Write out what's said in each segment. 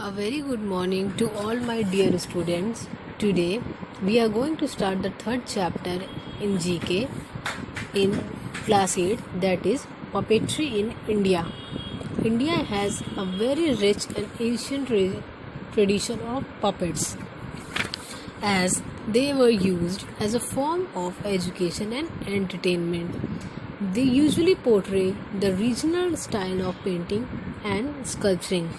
A very good morning to all my dear students. Today we are going to start the third chapter in GK in class 8, that is puppetry in India. India has a very rich and ancient tradition of puppets, as they were used as a form of education and entertainment. They usually portray the regional style of painting and sculpturing.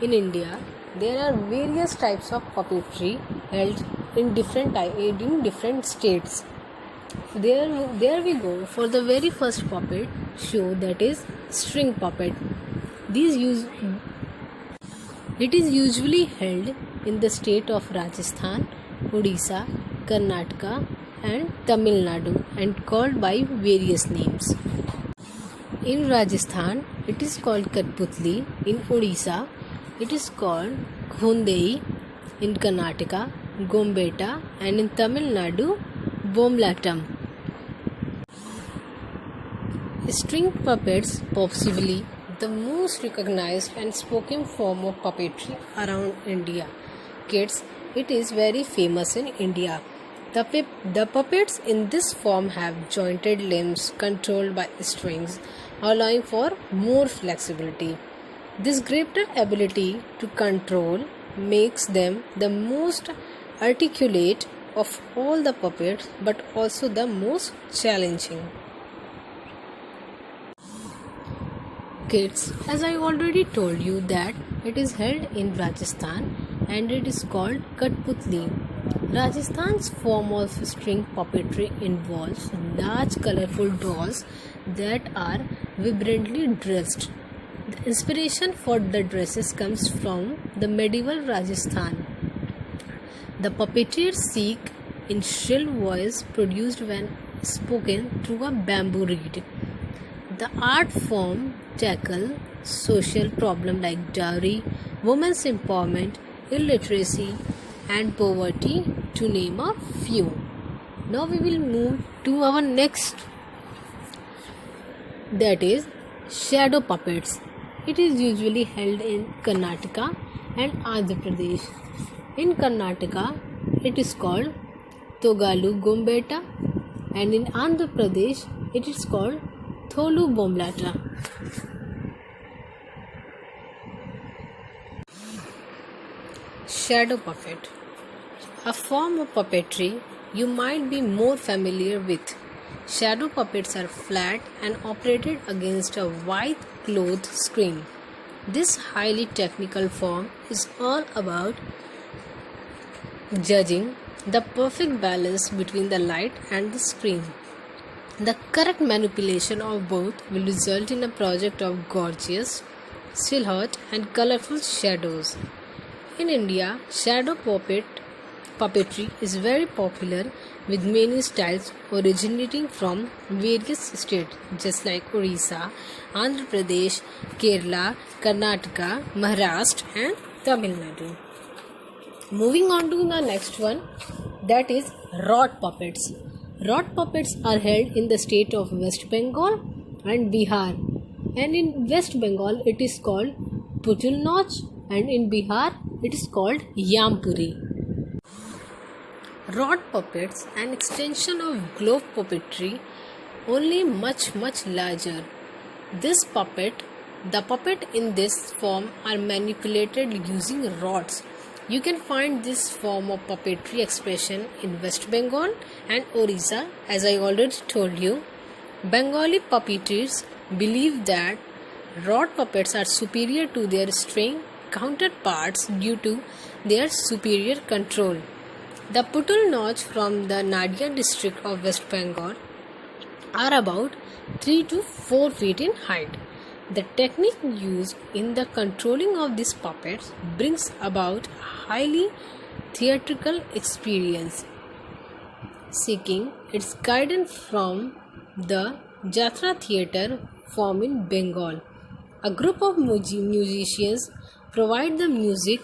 In India, there are various types of puppetry held in different states. There we go for the very first puppet show, that is string puppet. It is usually held in the state of Rajasthan, Odisha, Karnataka, and Tamil Nadu and called by various names. In Rajasthan, it is called Katputli. In Odisha, it is called Khondei. In Karnataka, Gombeta, and in Tamil Nadu, Bomlatam. String puppets, possibly the most recognized and spoken form of puppetry around India. Kids, it is very famous in India. The puppets in this form have jointed limbs controlled by strings, allowing for more flexibility. This greater ability to control makes them the most articulate of all the puppets, but also the most challenging. Kids, as I already told you that it is held in Rajasthan and it is called Katputli. Rajasthan's form of string puppetry involves large colorful dolls that are vibrantly dressed. The inspiration for the dresses comes from the medieval Rajasthan. The puppeteers speak in shrill voice produced when spoken through a bamboo reed. The art form tackles social problems like dowry, women's empowerment, illiteracy, and poverty, to name a few. Now we will move to our next, that is shadow puppets. It is usually held in Karnataka and Andhra Pradesh. In Karnataka, it is called Togalu Gombeta, and in Andhra Pradesh, it is called Tholu Bomlata. Shadow puppet, a form of puppetry you might be more familiar with. Shadow puppets are flat and operated against a white cloth screen. This highly technical form is all about judging the perfect balance between the light and the screen. The correct manipulation of both will result in a project of gorgeous, silhouette and colorful shadows. In India, shadow puppetry is very popular, with many styles originating from various states just like Odisha, Andhra Pradesh, Kerala, Karnataka, Maharashtra and Tamil Nadu. Moving on to the next one, that is rod puppets. Rod puppets are held in the state of West Bengal and Bihar, and in West Bengal it is called Putul Nach, and in Bihar it is called Yampuri. Rod puppets, an extension of glove puppetry, only much larger. The puppet in this form are manipulated using rods. You can find this form of puppetry expression in West Bengal and Orissa. As I already told you, Bengali puppeteers believe that rod puppets are superior to their string counterparts due to their superior control. The Putul Nach from the Nadia district of West Bengal are about 3 to 4 feet in height. The technique used in the controlling of these puppets brings about a highly theatrical experience. Seeking its guidance from the Jatra theatre form in Bengal. A group of musicians provide the music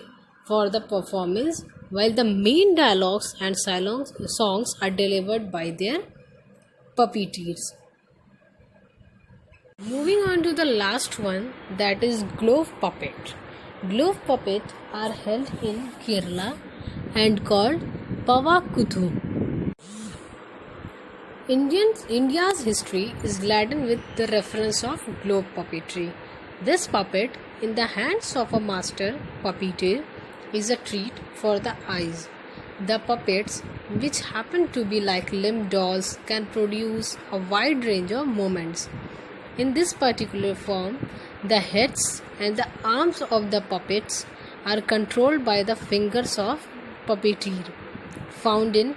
for the performance, while the main dialogues and songs are delivered by their puppeteers. Moving on to the last one, that is glove puppet. Glove puppets are held in Kerala and called Pavakuthu. India's history is laden with the reference of glove puppetry. This puppet, in the hands of a master puppeteer, is a treat for the eyes. The puppets, which happen to be like limp dolls, can produce a wide range of movements. In this particular form, the heads and the arms of the puppets are controlled by the fingers of puppeteer, found in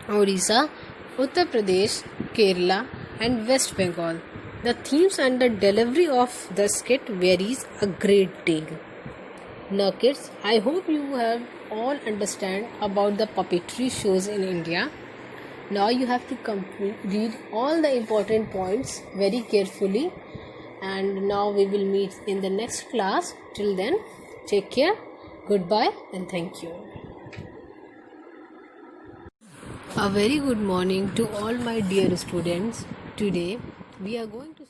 Odisha, Uttar Pradesh, Kerala, and West Bengal. The themes and the delivery of the skit varies a great deal. Now kids, I hope you have all understand about the puppetry shows in India. Now you have to read all the important points very carefully, and now we will meet in the next class. Till then, take care, goodbye, and thank you. A very good morning to all my dear students. Today we are going to